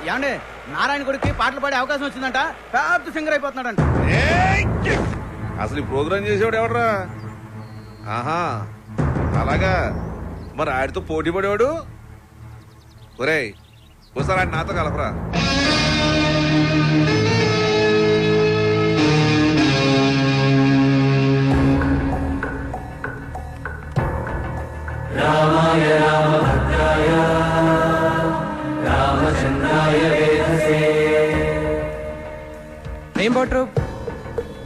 ఏమండి నారాయణ గుడికి పాటలు పాడే అవకాశం వచ్చిందంట, పెద్ద సింగర్ అయిపోతున్నాడంట. అసలు ఈ ప్రోగ్రామ్ చేసేవాడు ఎవడరా? ఆహా అలాగా, మరి ఆడితో పోటీ పడేవాడు. ఒరేయ్ ఒకసారి ఆడి నాతో కలపరా. రామాయ రామభద్రాయ రామచంద్రాయ వేధసే. ఏం బాట్రు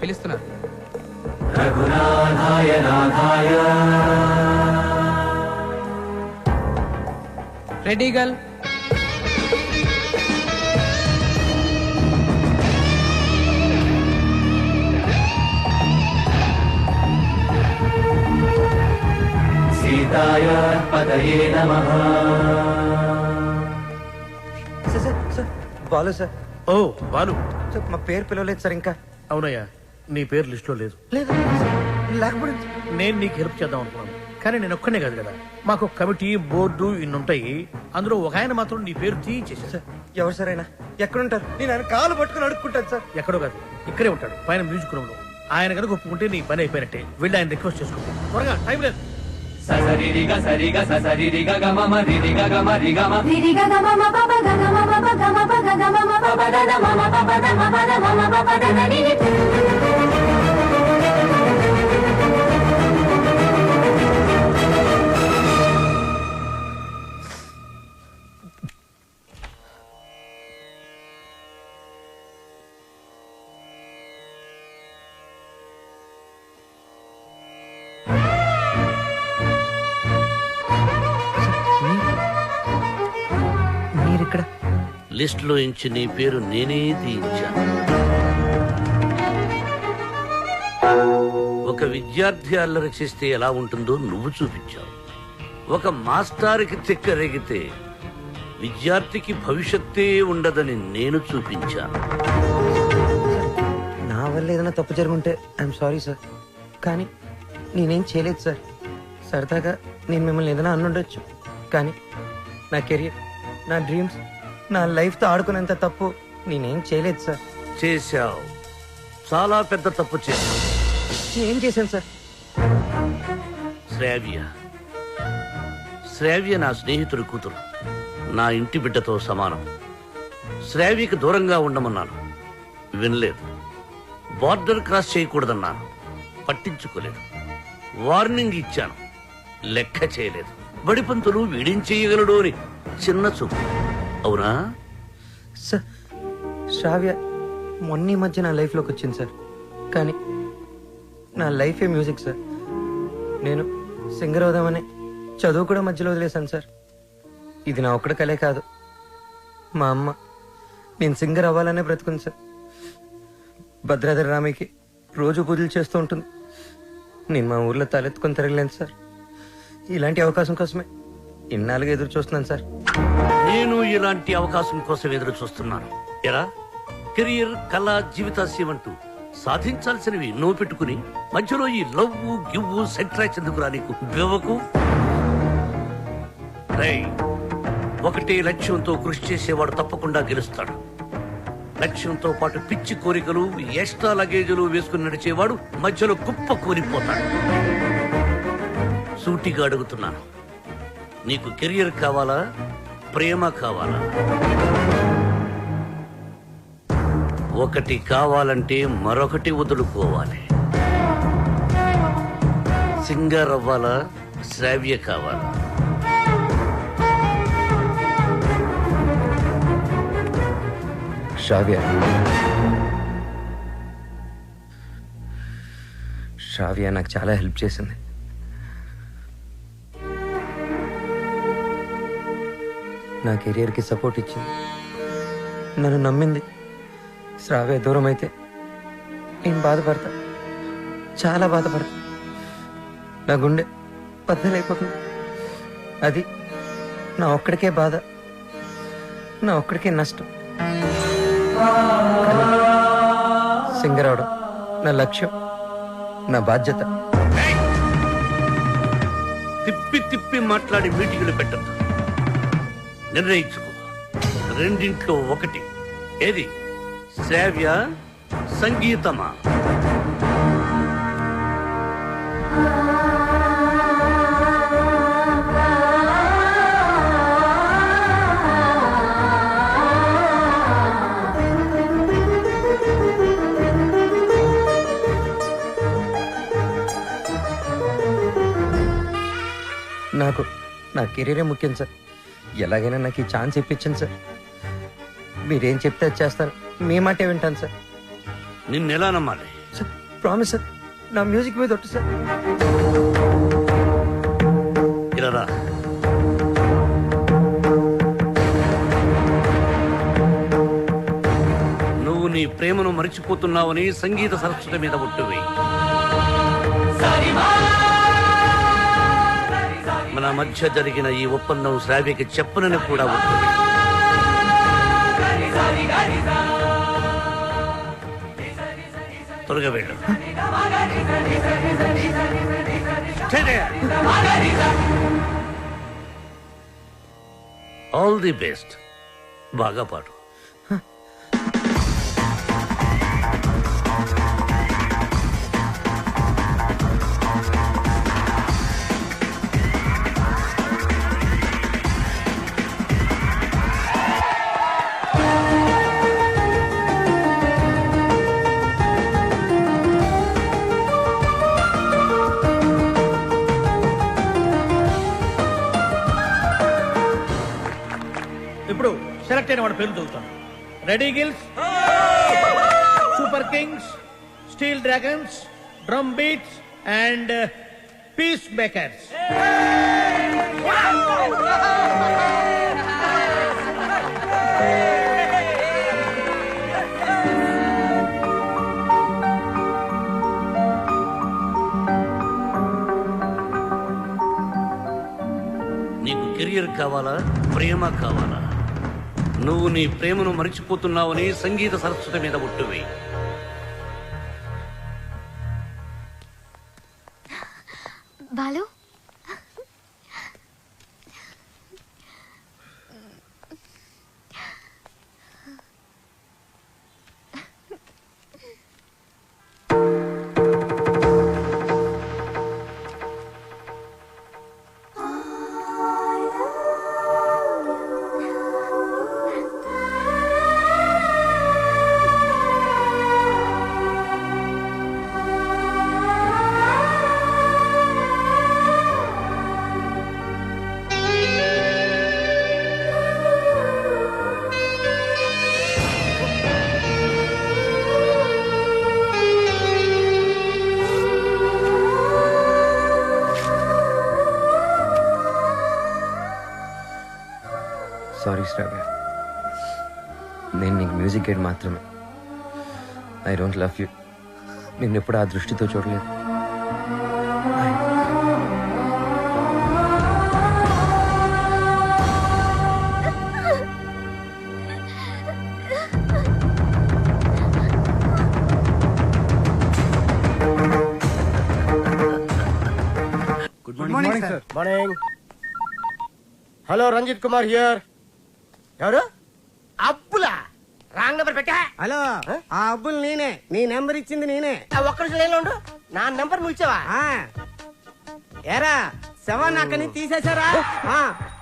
పిలుస్తున్నారు? రఘునాథాయ నాథాయ. Ready girl. సీతాయ పదయే నమః. Sir Balu sir. ఓ బాలు సార్ మా పేరు పిలవలేదు సార్ ఇంకా. అవునయ్యా, నీ పేరు లిస్ట్ లో లేదు. లేదు లేకపోతే నేను నీకు హెల్ప్ చేద్దాం అనుకున్నాను, కానీ నేను ఒక్కనే కాదు కదా, మాకు కమిటీ బోర్డు ఇన్ని ఉంటాయి. అందులో ఒక ఆయన మాత్రం నీ పేరు తీయించేసా. సార్ ఎవరు సార్ అయినా ఎక్కడుంటారు? నేను ఆయన కాలు పట్టుకుని అడుక్కుంటాను సార్. ఎక్కడో కాదు, ఇక్కడే ఉంటాడు పైన మ్యూజిక్ రూమ్ లో. ఆయన కనుక ఒప్పుకుంటే నీ పని అయిపోయినట్టే. వెళ్ళి ఆయన రిక్వెస్ట్ చేసుకో, త్వరగా, టైం లేదు. ససరిరిగ సరిగ ససరిరిగ గమమ రిరిగ గమ రిగమ రిరిగ గమమ పప గమ పప గమ పగ గమ పప దద మమ పప ద మమ ద మమ పప దద నిని. మీరిక్కడ లిస్ట్ లో ఇంచి నీ పేరు నేనే తీయించాను. ఒక విద్యార్థి అల్లరి చేస్తే ఎలా ఉంటుందో నువ్వు చూపించావు. ఒక మాస్టారుకి తిక్కరేగితే విద్యార్థికి భవిష్యత్తే ఉండదని నేను చూపించాను. నా వల్ల ఏదైనా తప్పు జరుగుంటే ఐఎమ్ సారీ సార్, కానీ నేనేం చేయలేదు సార్. సరదాగా నేను మిమ్మల్ని ఏదైనా అనుండొచ్చు, కానీ నా కెరియర్, నా డ్రీమ్స్, నా లైఫ్తో ఆడుకునేంత తప్పు నేనేం చేయలేదు సార్. చేశావు, చాలా పెద్ద తప్పు చేశావు. ఏం చేశాను సార్? శ్రావ్య నా స్నేహితుడి కూతురు, నా ఇంటి బిడ్డతో సమానం. శ్రావ్యకి దూరంగా ఉండమన్నాను, వినలేదు. బార్డర్ క్రాస్ చేయకూడదన్నాను, పట్టించుకోలేదు. వార్నింగ్ ఇచ్చాను, లెక్క చేయలేదు. బడిపంతులు వీడేం చేయగలడు అని చిన్న చూపు. అవునా సార్? శ్రావ్య మొన్న మధ్య నా లైఫ్లోకి వచ్చింది సార్, కానీ నా లైఫే మ్యూజిక్ సార్. నేను సింగర్ అవుదామని చదువు కూడా మధ్యలో వదిలేశాను సార్. ఇది నా ఒక్కడి కలే కాదు, మా అమ్మ నేను సింగర్ అవ్వాలనే బ్రతుకుంది సార్. భద్రాద్రి రామయ్యకి రోజు పూజలు చేస్తూ ఉంటుంది. నేను మా ఊర్లో తలెత్తుకొని తిరగలేను సార్. ఇలాంటి అవకాశం కోసమే ఇన్నాళ్ళుగా ఎదురు చూస్తున్నాను సార్. నేను ఇలాంటి అవకాశం కోసం ఎదురు చూస్తున్నాను. ఎలా కెరియర్, కళ, జీవితాశయం అంటూ సాధించాల్సినవి ఎన్నో పెట్టుకుని మధ్యలో ఈ లవ్వు గివ్వు సెంట్రాక్స్ ఎందుకురా నీకు? బివ్వకు. ఒకటే లక్ష్యంతో కృషి చేసేవాడు తప్పకుండా గెలుస్తాడు. లక్ష్యంతో పాటు పిచ్చి కోరికలు, ఎక్స్ట్రా లగేజీలు వేసుకుని నడిచేవాడు మధ్యలో కుప్ప కూలిపోతాడు. సూటిగా అడుగుతున్నాను, నీకు కెరియర్ కావాలా, ప్రేమ కావాలా? ఒకటి కావాలంటే మరొకటి వదులుకోవాలి. సింగర్ అవ్వాలా, శ్రావ్య కావాలా? శ్రావ్య. శ్రావ్య నాకు చాలా హెల్ప్ చేసింది. నా కెరియర్కి సపోర్ట్ ఇచ్చింది, నన్ను నమ్మింది. శ్రావ్య దూరం అయితే నేను బాధపడతా, చాలా బాధపడతా. నా గుండె బద్దలైపోతుంది. అది నా ఒక్కడికే బాధ, నా ఒక్కడికే నష్టం. సింగర్ అవడం నా లక్ష్యం, నా బాధ్యత. తిప్పి తిప్పి మాట్లాడి మీటింగులు పెట్టద్దు. నిర్ణయించుకో, రెండింట్లో ఒకటి. ఏది, శ్రావ్య సంగీతమా? నాకు నా కెరీరే ముఖ్యం సార్. ఎలాగైనా నాకు ఈ ఛాన్స్ ఇప్పించండి సార్. మీరేం చెప్తే అది చేస్తాను. మీ మాటే వింటాను సార్. నిన్నెలా నమ్మాలి? సార్ ప్రామిస్ సార్, నా మ్యూజిక్ మీద ఒట్టు సార్. ఇలా రా. నువ్వు నీ ప్రేమను మరిచిపోతున్నావని సంగీత సరస్వతి మీద ఒట్టువి. మన మధ్య జరిగిన ఈ ఒప్పందం శ్రావ్యకి చెప్పనని కూడా ఒట్టువి. త్వరగా వెళ్ళు. All the best. బాగా పాడు. ఇప్పుడు సెలెక్ట్ అయిన వాడి పేరు చదువుతాను. Ready gills, super kings, steel dragons, drum beats and peace makers. నీకు కెరియర్ కావాలా, ప్రేమ కావాలా? నువ్వు నీ ప్రేమను మరిచిపోతున్నావని సంగీత సరస్వతి మీద ఒట్టువి. బాలు, సారీ శ్రావ్య, నేను నీకు మ్యూజిక్ గైడ్ మాత్రమే. I don't love you. నిన్ను ఎప్పుడు ఆ దృష్టితో చూడలేదు. Good morning sir. Morning. Hello, Ranjith Kumar here. ఎవరు? అబ్బులా? రాంగ్ నెంబర్ పెట్టా. హలో, ఆ అబ్బులు నేనే. నీ నెంబర్ ఇచ్చింది నేనే. ఒక్క నిమిషం లైన్లో ఉండు. నా నెంబర్ నువ్వు ఇచ్చావా? ఏరా, శవాన్ని అక్కడి తీసేశారా?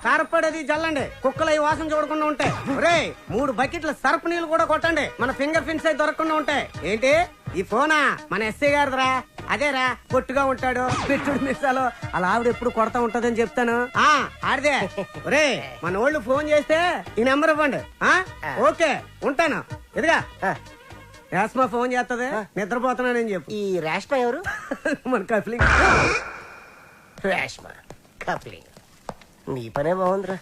కారపడేది జల్లండి, కుక్కలు ఈ వాసన చూడకుండా ఉంటాయి. ఒరే, 3 బకెట్ల సర్పు నీళ్ళు కూడా కొట్టండి, మన ఫింగర్ ప్రింట్స్ అయితే దొరకకుండా ఉంటాయి. ఏంటి ఈ ఫోనా? మన ఎస్ఐ గారిదిరా. అదేరా, పొట్టుగా ఉంటాడు, పెట్టుడు మిస్సాలు, అలా ఆవిడ ఎప్పుడు కొడతా ఉంటదని చెప్తాను. ఆడిదే. ఒరే, మన వాళ్ళు ఫోన్ చేస్తే ఈ నెంబర్ ఇవ్వండి. ఓకే, ఉంటాను. ఎదుగా రేష్మా ఫోన్ చేస్తుంది, నిద్రపోతున్నానని చెప్పు. ఈ రేష్మ ఎవరు? మన కఫ్లింగ్. రేష్మ కప్లింగ్. నీ పనే బాగుందిరా.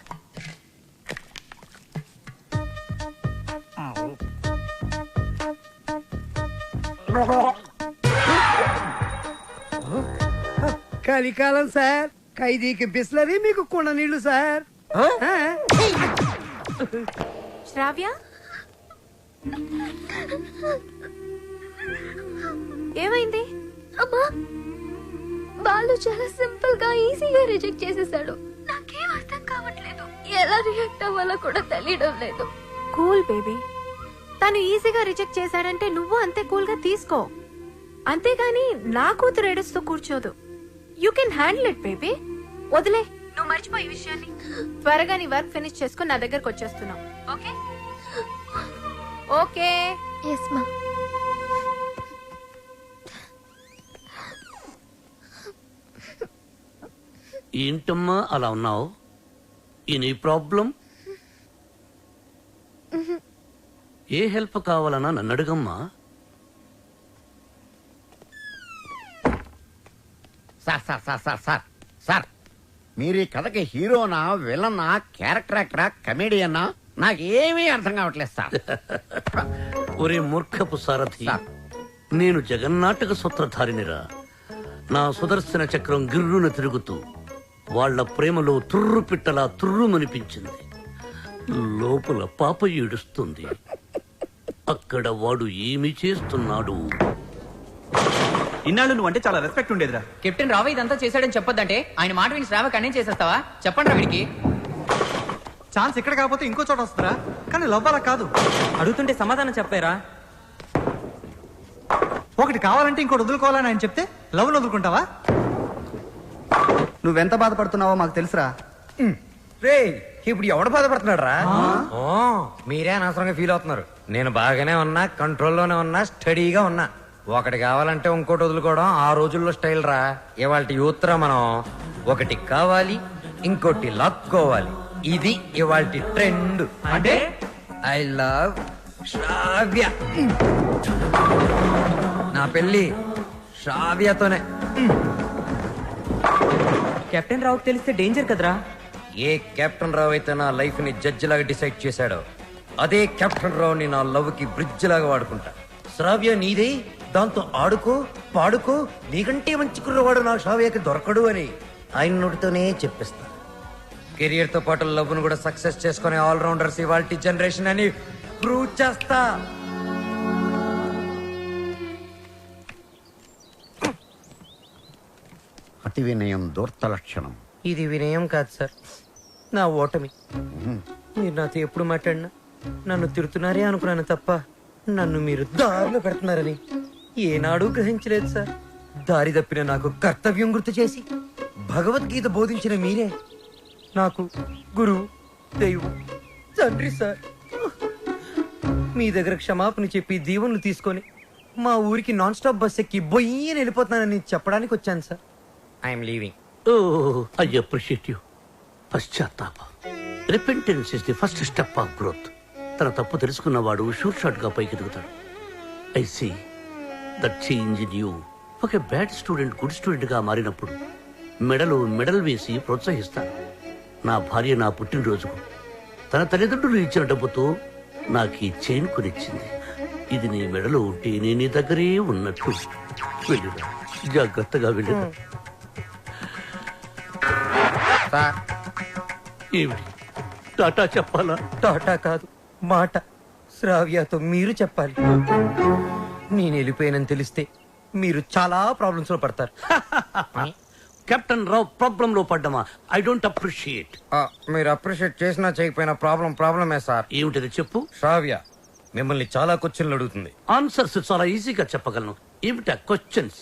కలికాలం సార్, ఖైదీకి బిస్లరీ, మీకు కుండ నీళ్లు సార్. శ్రావ్య, ఏమైంది? అమ్మా, బాలు చాలా సింపుల్ గా ఈజీగా రిజెక్ట్ చేసేసాడు. నాకేం అర్థం కావట్లేదు. ఎలా రియాక్ట్ అవ్వాలో కూడా తెలియడం లేదు. Cool baby. తను ఈజీగా రిజెక్ట్ చేశాడంటే నువ్వు అంతే కూల్ గా తీసుకో. అంతేగాని నా కూతురు ఏడుస్తూ కూర్చోదు. You can handle it baby. వదిలే, నువ్వు మర్చిపోయి ఈ విషయాన్ని. త్వరగా నీ వర్క్ ఫినిష్ చేసుకుని నా దగ్గరకు వచ్చేస్తున్నావు. Okay okay. ఎస్ మా. ఏంటమ్మా అలా ఉన్నావు? Any problem? ఏ హెల్ప్ కావాలన్నా నన్ను అడుగమ్మా. Sir sir sir sir sir sir మీరు ఈ కథకి హీరోనా, విలనా, క్యారెక్టర్ యాక్టరా, కమేడియన్నా నాకేమీ అర్థం కావట్లేదు సార్. ఒరే మూర్ఖపు సారథి, నేను జగన్నాటక సూత్రధారినిరా. నా సుదర్శన చక్రం గిర్రున తిరుగుతూ వాళ్ల ప్రేమలో తుర్రు పిట్టలా తుర్రుమనిపించింది. లోపల పాప ఏడుస్తుంది. అక్కడ వాడు ఏమి చేస్తున్నాడు? ఇన్నాళ్ళు నువ్వు అంటే చాలా రెస్పెక్ట్ ఉండేదిరా. కెప్టెన్ రావు ఇదంతా చేశాడని చెప్పొద్దంటే ఆయన మాట విని శ్రావ కన్నే చేసేస్తావా? చెప్పండి రా వీడికి. ఛాన్స్ ఇక్కడ కాకపోతే ఇంకో చోట వస్తారా? కానీ లవ్ అలా కాదు. అడుగుతుంటే సమాధానం చెప్పారా? ఒకటి కావాలంటే ఇంకోటి వదులుకోవాలని ఆయన చెప్తే లవ్ వదులుకుంటావా? నువ్వెంత బాధపడుతున్నావో మాకు తెలుసురా. రే, ఇప్పుడు ఎవడు బాధపడుతున్నాడు రా? మీరే అనవసరంగా ఫీల్ అవుతున్నారు. నేను బాగానే ఉన్నా, కంట్రోల్లోనే ఉన్నా, స్టడీగా ఉన్నా. ఒకటి కావాలంటే ఇంకోటి వదులుకోవడం ఆ రోజుల్లో స్టైల్ రా. ఇవాళ యూత్ రా మనం. ఒకటి కావాలి, ఇంకోటి లాక్కోవాలి. ఇది ఇవాళ ట్రెండ్. అంటే ఐ లవ్ శ్రావ్య. నా పెళ్లి శ్రావ్యతోనే. కెప్టెన్ రావుకి తెలిస్తే డేంజర్ కదరా. ఏ కెప్టెన్ రావు అయితే నా లైఫ్ ని జడ్జి లాగా డిసైడ్ చేశాడో అదే కెప్టెన్ రావుని నా లవ్ కి బ్రిడ్జ్ లాగా వాడుకుంటా. శ్రావ్య నీదే, దాంతో ఆడుకో పాడుకో. నీకంటే మంచి కుర్రవాడు నా శ్రావ్యకి దొరకడు అని ఆయన నోటితోనే చెప్పిస్తా. కెరియర్ తో పాటు లవ్ ను కూడా సక్సెస్ చేసుకునే ఆల్రౌండర్స్ ఇవాల్టి జనరేషన్ అని ప్రూవ్ చేస్తా. అతి వినయం దూర్త లక్షణం. ఇది వినయం కాదు సార్, నా ఓటమి. మీరు నాతో ఎప్పుడు మాట్లాడినా నన్ను తిడుతున్నారే అనుకున్నాను తప్ప నన్ను మీరు దారిలో పెడుతున్నారని ఏనాడూ గ్రహించలేదు సార్. దారి తప్పిన నాకు కర్తవ్యం గుర్తు చేసి భగవద్గీత బోధించిన మీరే నాకు గురువు, దైవం, తండ్రి సార్. మీ దగ్గర క్షమాపణ చెప్పి దీవెనలు తీసుకొని మా ఊరికి నాన్ స్టాప్ బస్ ఎక్కి బొయ్యని వెళ్ళిపోతున్నానని చెప్పడానికి వచ్చాను sir. I'm leaving. I appreciate you. పశ్చాత్తాపం, repentance is the first step of growth. తన తప్పు తెలుసుకున్నవాడు షూర్ షాట్ గా పైకి ఎదుగుతాడు. I see that change in you. ఒక బ్యాడ్ స్టూడెంట్ గుడ్ స్టూడెంట్ గా మారినప్పుడు మెడల్ వేసి ప్రోత్సహిస్తాను. నా భార్య నా పుట్టినరోజుకు తన తల్లిదండ్రులు ఇచ్చిన డబ్బుతో నాకు ఈ చైన్ కొనిచ్చింది. ఇది నీ మెడలో ఉంటే నేను నీ దగ్గరే ఉన్నట్టు. వెళ్ళిరా, జాగ్రత్తగా వెళ్ళిరా. ఏమిటి టాటా చెప్పాలా? టాటా కాదు, మాట. శ్రావ్యతో మీరు చెప్పాలి. నేను వెళ్ళిపోయానని తెలిస్తే మీరు చాలా ప్రాబ్లమ్స్ లో పడతారు. కెప్టెన్ రావు ప్రాబ్లం లో పడ్డమా? I don't appreciate. మీరు అప్రిషియేట్ చేసినా చేయకపోయినా ప్రాబ్లమే సార్. ఏమిటది చెప్పు. శ్రావ్య మిమ్మల్ని చాలా క్వశ్చన్లు అడుగుతుంది. ఆన్సర్స్ చాలా ఈజీగా చెప్పగలను. ఏమిటా క్వశ్చన్స్?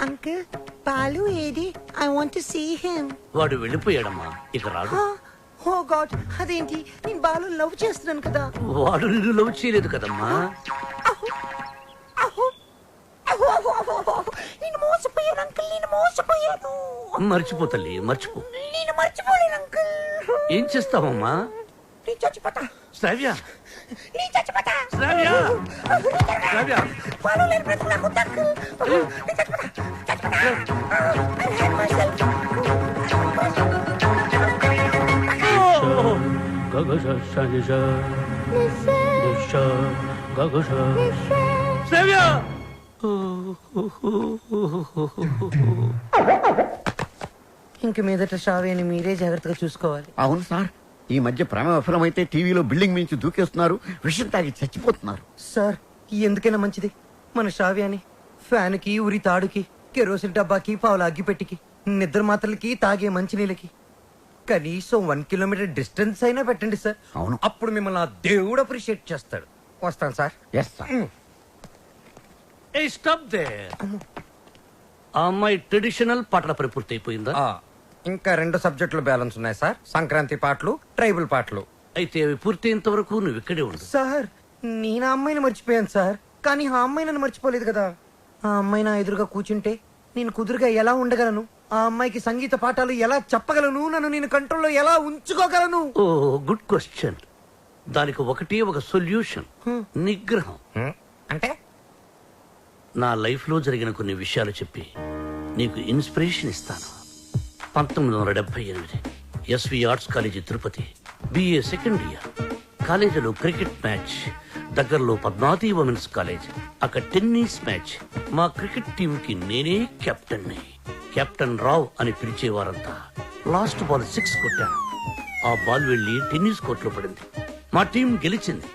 అంకుల్, బాలు ఏది? I want to see him. వాడు వెళ్ళిపోయాడమ్మా, ఇక రాడు. ఓ గాడ్, అదేంటి? నేను బాలు లవ్ చేస్తున్నాను కదా. వాడు నిన్ను లవ్ చేయలేదు కదమ్మా. నేను మోసపోయాను అంకుల్, నేను మోసపోయాను. మర్చిపో తల్లి, మర్చిపో. నేను మర్చిపోలేను అంకుల్. ఏం చేస్తావమ్మా? నేను చచ్చిపోతా. శ్రావ్య, నేను చచ్చిపోతా. శ్రావ్య, శ్రావ్య. బాలు లేని బ్రతుకు నాకు వద్దు అంకుల్. నేను చచ్చిపోతా, చచ్చిపోతా. I hate myself. శ్రావ్య. ఇంక మీదట శ్రావ్యని మీరే జాగ్రత్తగా చూసుకోవాలి. అవును సార్, ఈ మధ్య ప్రేమ విఫలమైతే టీవీలో బిల్డింగ్ మించి దూకేస్తున్నారు, విషయం తాగి చచ్చిపోతున్నారు. సార్, ఎందుకైనా మంచిది మన శ్రావ్యాన్ని ఫ్యాన్ కి, ఉరి తాడుకి, కెరోసిన్ డబ్బాకి, పావుల అగ్గిపెట్టికి, నిద్ర మాత్రలకి, తాగే మంచినీళ్ళకి, కనీసం 1 కిలోమీటర్ డిస్టెన్స్ అయినా పెట్టండి సార్. అవును. అప్పుడు మిమ్మల్ని ఆ దేవుడు అప్రిషియేట్ చేస్తాడు. వస్తాను సార్. Yes sir. ఏ స్టాప్ దే. ఆ అమ్మాయి ట్రెడిషనల్ పాటల పని పూర్తి అయిపోయిందా? ఇంకా 2 సబ్జెక్టులు బ్యాలెన్స్ ఉన్నాయి సార్. సంక్రాంతి పాటలు, ట్రైబల్ పాటలు. అయితే అవి పూర్తయ్యేంత వరకు నువ్వు ఇక్కడే ఉండు. సార్ నేను ఆ అమ్మాయిని మర్చిపోయాను సార్, కానీ ఆ అమ్మాయి నన్ను మర్చిపోలేదు కదా. ఆ అమ్మాయి నా ఎదురుగా కూర్చుంటే నేను కుదురుగా ఎలా ఉండగలను? ఆ అమ్మాయికి సంగీత పాఠాలు ఎలా చెప్పగలను? నన్ను నేను కంట్రోల్లో ఎలా ఉంచుకోగలను? ఓ గుడ్ క్వశ్చన్. దానికి ఒకటే ఒక సొల్యూషన్, నిగ్రహం. అంటే నా లైఫ్ లో జరిగిన కొన్ని విషయాలు చెప్పి నీకు ఇన్స్పిరేషన్ ఇస్తాను. 1978 SV arts college Tirupati, BA second year. కాలేజీలో క్రికెట్ మ్యాచ్, దగ్గరలో పద్మావతి ఉమెన్స్ కాలేజ్. అక్కడ టెన్నిస్ మ్యాచ్. మా క్రికెట్ టీం కి నేనే కెప్టెన్ ని. కెప్టెన్ రావ్ అని పిలిచేవారంతా. లాస్ట్ బాల్ 6 కొట్టాను. ఆ బాల్ వెళ్లి టెన్నిస్ కోర్టులో పడింది. మా టీం గెలిచింది.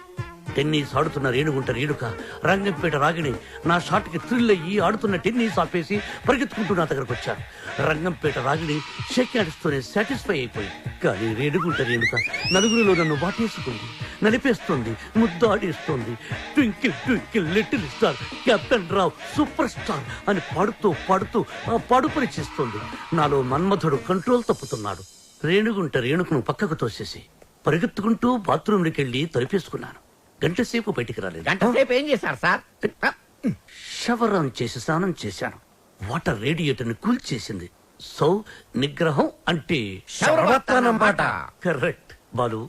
టెన్నిస్ ఆడుతున్న రేణుగుంట రేణుక, రంగంపేట రాగిణి నా షాట్ కి థ్రిల్ అయ్యి ఆడుతున్న టెన్నిస్ ఆపేసి పరిగెత్తుకుంటూ నా దగ్గరకు వచ్చారు. రంగంపేట రాగిణి షేక్ హ్యాండ్స్తోనే సాటిస్ఫై అయిపోయింది. కానీ రేణుగుంట రేణుక నలుగురిలో నన్ను వాటేసుకుంది, నలిపేస్తుంది, ముద్దాడేస్తుంది. Twinkle twinkle little star, captain Rao super star అని పాడుతూ పాడుతూ ఆ పాడుపని చేస్తుంది. నాలో మన్మధుడు కంట్రోల్ తప్పుతున్నాడు. రేణుగుంట రేణుకను పక్కకు తోసేసి పరిగెత్తుకుంటూ బాత్రూంలోకి వెళ్లి తలిపేసుకున్నాను. గంట సేపు బయటికి రాలేదు. గంట సేపు ఏం చేశారు సార్? షవర్ ఆన్ చేసి స్నానం చేశాను. వాటర్ రేడియేటర్ ని కూల్ చేసింది. సో నిగ్రహం అంటే శరవత్తనం పాట. కరెక్ట్. బాలు,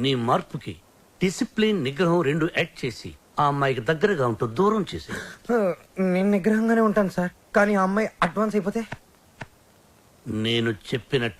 నీ మార్పుకి డిసిప్లిన్, నిగ్రహం 2 యాడ్ చేసి ఆ అమ్మాయికి దగ్గరగా ఉంటూ దూరం చేసి. నేను నిగ్రహంగానే ఉంటాను సార్, కానీ ఆ అమ్మాయి అడ్వాన్స్ అయిపోతే నేను చెప్పినట్టు